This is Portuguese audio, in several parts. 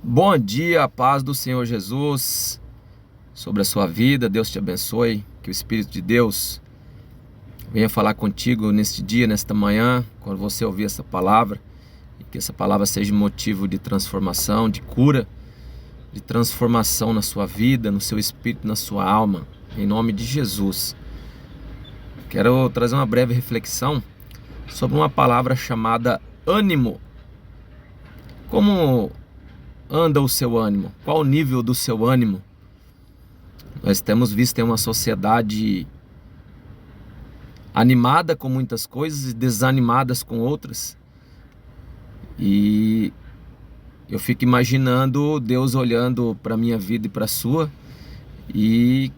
Bom dia, a paz do Senhor Jesus sobre a sua vida. Deus te abençoe, que o Espírito de Deus venha falar contigo neste dia, nesta manhã, quando você ouvir essa palavra, e que essa palavra seja motivo de transformação, de cura, de transformação na sua vida, no seu espírito, na sua alma, em nome de Jesus. Quero trazer uma breve reflexão sobre uma palavra chamada ânimo. Como anda o seu ânimo? Qual o nível do seu ânimo? Nós temos visto em uma sociedade animada com muitas coisas e desanimadas com outras. E eu fico imaginando Deus olhando para a minha vida e para a sua e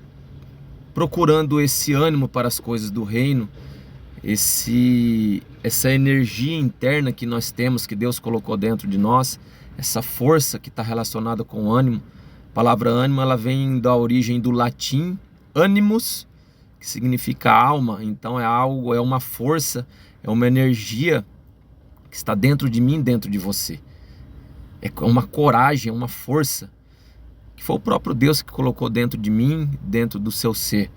procurando esse ânimo para as coisas do reino, essa energia interna que nós temos, que Deus colocou dentro de nós, essa força que está relacionada com o ânimo. A palavra ânimo, ela vem da origem do latim animus, que significa alma. Então é algo, é uma força, é uma energia que está dentro de mim, dentro de você. É uma coragem, é uma força que foi o próprio Deus que colocou dentro de mim, dentro do seu ser,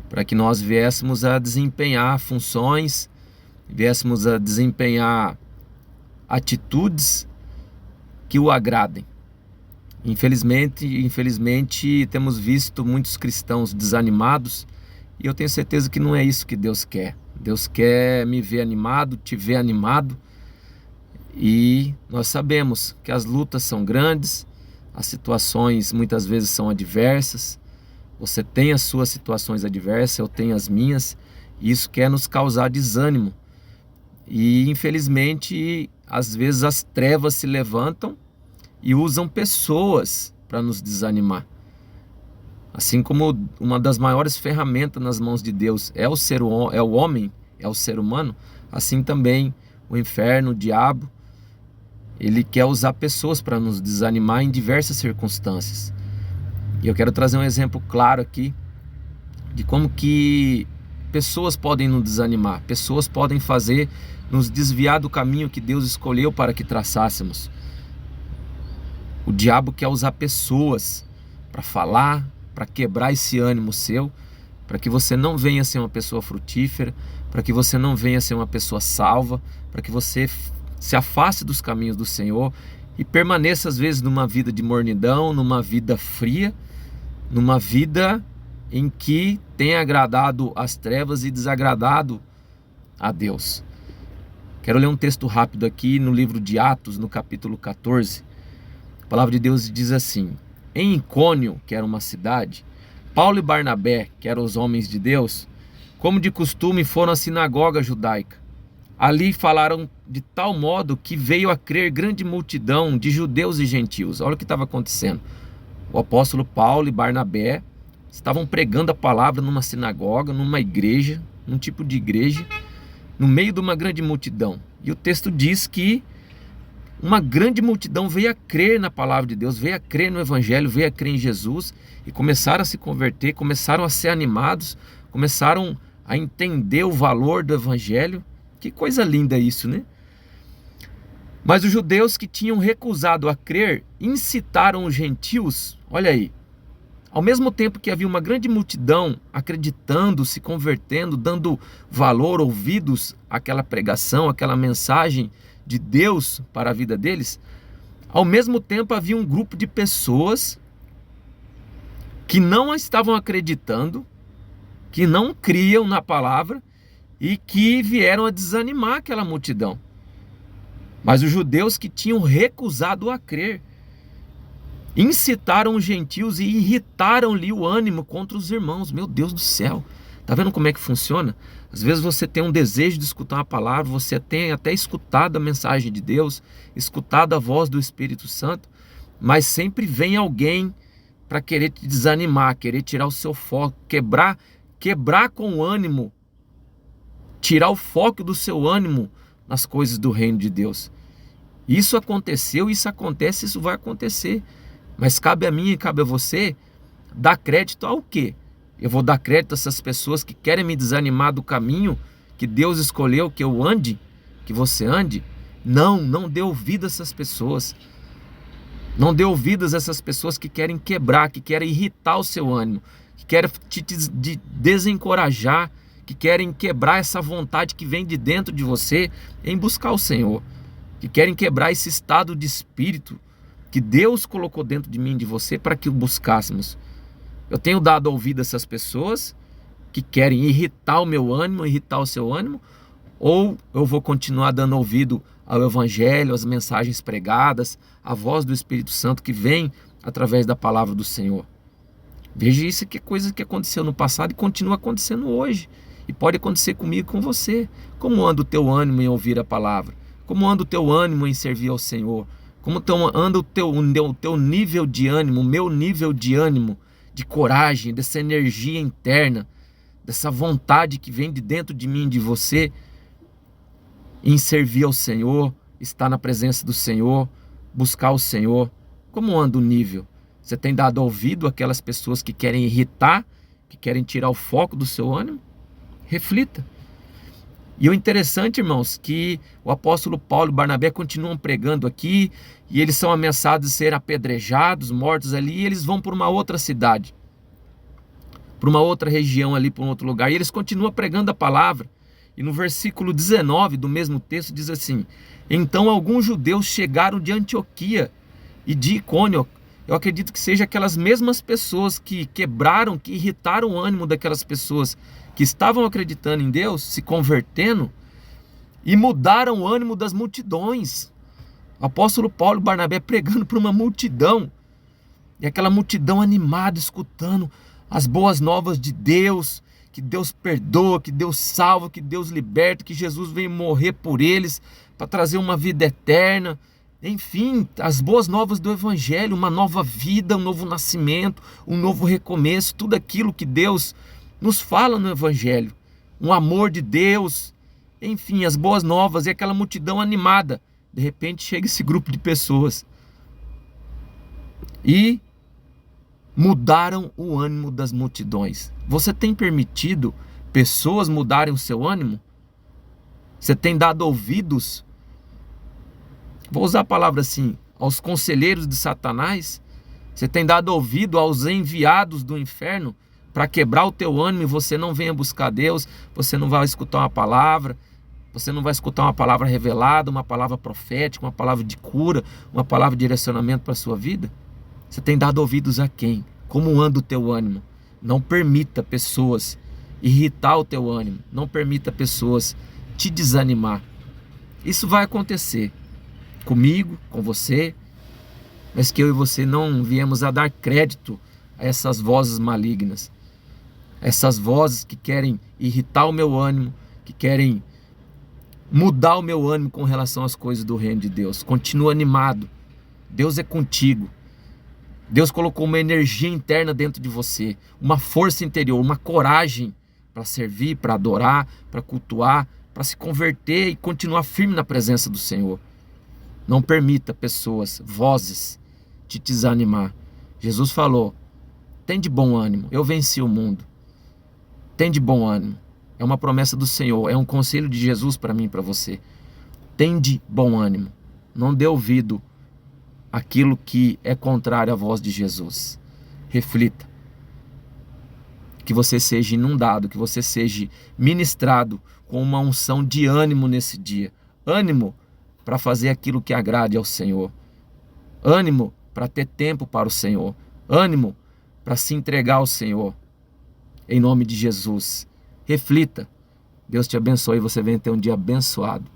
para que nós viéssemos a desempenhar funções, viéssemos a desempenhar atitudes que o agradem. Infelizmente temos visto muitos cristãos desanimados, e eu tenho certeza que não é isso que Deus quer. Deus quer me ver animado, te ver animado, e nós sabemos que as lutas são grandes, as situações muitas vezes são adversas. Você tem as suas situações adversas, eu tenho as minhas, e isso quer nos causar desânimo. E infelizmente, às vezes as trevas se levantam e usam pessoas para nos desanimar. Assim como uma das maiores ferramentas nas mãos de Deus é o homem, é o ser humano, assim também o inferno, o diabo, ele quer usar pessoas para nos desanimar em diversas circunstâncias. E eu quero trazer um exemplo claro aqui de como que pessoas podem nos desanimar, pessoas podem nos desviar do caminho que Deus escolheu para que traçássemos. O diabo quer usar pessoas para falar, para quebrar esse ânimo seu, para que você não venha ser uma pessoa frutífera, para que você não venha ser uma pessoa salva, para que você se afaste dos caminhos do Senhor e permaneça às vezes numa vida de mornidão, numa vida fria, numa vida em que tem agradado as trevas e desagradado a Deus. Quero ler um texto rápido aqui no livro de Atos, no capítulo 14. A palavra de Deus diz assim: em Icônio, que era uma cidade, Paulo e Barnabé, que eram os homens de Deus, como de costume, foram à sinagoga judaica. Ali falaram de tal modo que veio a crer grande multidão de judeus e gentios. Olha o que estava acontecendo. O apóstolo Paulo e Barnabé estavam pregando a palavra numa sinagoga, numa igreja, num tipo de igreja, no meio de uma grande multidão. E o texto diz que uma grande multidão veio a crer na palavra de Deus, veio a crer no Evangelho, veio a crer em Jesus, e começaram a se converter, começaram a ser animados, começaram a entender o valor do Evangelho. Que coisa linda isso, né? Mas os judeus que tinham recusado a crer incitaram os gentios, olha aí, ao mesmo tempo que havia uma grande multidão acreditando, se convertendo, dando valor, ouvidos àquela pregação, àquela mensagem de Deus para a vida deles, ao mesmo tempo havia um grupo de pessoas que não estavam acreditando, que não criam na palavra e que vieram a desanimar aquela multidão. Mas os judeus que tinham recusado a crer incitaram os gentios e irritaram-lhe o ânimo contra os irmãos. Meu Deus do céu, tá vendo como é que funciona? Às vezes você tem um desejo de escutar uma palavra, você tem até escutado a mensagem de Deus, escutado a voz do Espírito Santo, mas sempre vem alguém para querer te desanimar, querer tirar o seu foco, quebrar com o ânimo, tirar o foco do seu ânimo nas coisas do reino de Deus. Isso aconteceu, isso acontece, isso vai acontecer. Mas cabe a mim e cabe a você dar crédito ao quê? Eu vou dar crédito a essas pessoas que querem me desanimar do caminho que Deus escolheu que eu ande, que você ande? Não dê ouvido a essas pessoas. Não dê ouvidos a essas pessoas que querem quebrar, que querem irritar o seu ânimo, que querem te desencorajar, que querem quebrar essa vontade que vem de dentro de você em buscar o Senhor, que querem quebrar esse estado de espírito que Deus colocou dentro de mim e de você para que o buscássemos. Eu tenho dado ouvido a essas pessoas que querem irritar o meu ânimo, irritar o seu ânimo, ou eu vou continuar dando ouvido ao Evangelho, às mensagens pregadas, à voz do Espírito Santo que vem através da palavra do Senhor? Veja, isso que é coisa que aconteceu no passado e continua acontecendo hoje. E pode acontecer comigo e com você. Como anda o teu ânimo em ouvir a palavra? Como anda o teu ânimo em servir ao Senhor? Como anda o teu nível de ânimo, o meu nível de ânimo, de coragem, dessa energia interna, dessa vontade que vem de dentro de mim e de você em servir ao Senhor, estar na presença do Senhor, buscar o Senhor? Como anda o nível? Você tem dado ouvido àquelas pessoas que querem irritar, que querem tirar o foco do seu ânimo? Reflita. E o interessante, irmãos, que o apóstolo Paulo e Barnabé continuam pregando aqui, e eles são ameaçados de ser apedrejados, mortos ali, e eles vão para uma outra cidade, para uma outra região ali, para um outro lugar, e eles continuam pregando a palavra. E no versículo 19 do mesmo texto diz assim: então alguns judeus chegaram de Antioquia e de Icônio. Eu acredito que seja aquelas mesmas pessoas que quebraram, que irritaram o ânimo daquelas pessoas que estavam acreditando em Deus, se convertendo, e mudaram o ânimo das multidões. O apóstolo Paulo e Barnabé pregando para uma multidão, e aquela multidão animada, escutando as boas novas de Deus, que Deus perdoa, que Deus salva, que Deus liberta, que Jesus veio morrer por eles para trazer uma vida eterna. Enfim, as boas novas do Evangelho, uma nova vida, um novo nascimento, um novo recomeço, tudo aquilo que Deus nos fala no Evangelho, um amor de Deus, enfim, as boas novas, e aquela multidão animada. De repente chega esse grupo de pessoas e mudaram o ânimo das multidões. Você tem permitido pessoas mudarem o seu ânimo? Você tem dado ouvidos, vou usar a palavra assim, aos conselheiros de Satanás? Você tem dado ouvido aos enviados do inferno para quebrar o teu ânimo, e você não venha buscar Deus, você não vai escutar uma palavra, você não vai escutar uma palavra revelada, uma palavra profética, uma palavra de cura, uma palavra de direcionamento para a sua vida? Você tem dado ouvidos a quem? Como anda o teu ânimo? Não permita pessoas irritar o teu ânimo, não permita pessoas te desanimar. Isso vai acontecer comigo, com você, mas que eu e você não viemos a dar crédito a essas vozes malignas, essas vozes que querem irritar o meu ânimo, que querem mudar o meu ânimo com relação às coisas do reino de Deus. Continua animado, Deus é contigo. Deus colocou uma energia interna dentro de você, uma força interior, uma coragem para servir, para adorar, para cultuar, para se converter e continuar firme na presença do Senhor. Não permita pessoas, vozes, te desanimar. Jesus falou: tem de bom ânimo, eu venci o mundo. Tem de bom ânimo. É uma promessa do Senhor, é um conselho de Jesus para mim e para você. Tem de bom ânimo. Não dê ouvido àquilo que é contrário à voz de Jesus. Reflita. Que você seja inundado, que você seja ministrado com uma unção de ânimo nesse dia. Ânimo para fazer aquilo que agrade ao Senhor. Ânimo para ter tempo para o Senhor. Ânimo para se entregar ao Senhor. Em nome de Jesus. Reflita. Deus te abençoe e você venha ter um dia abençoado.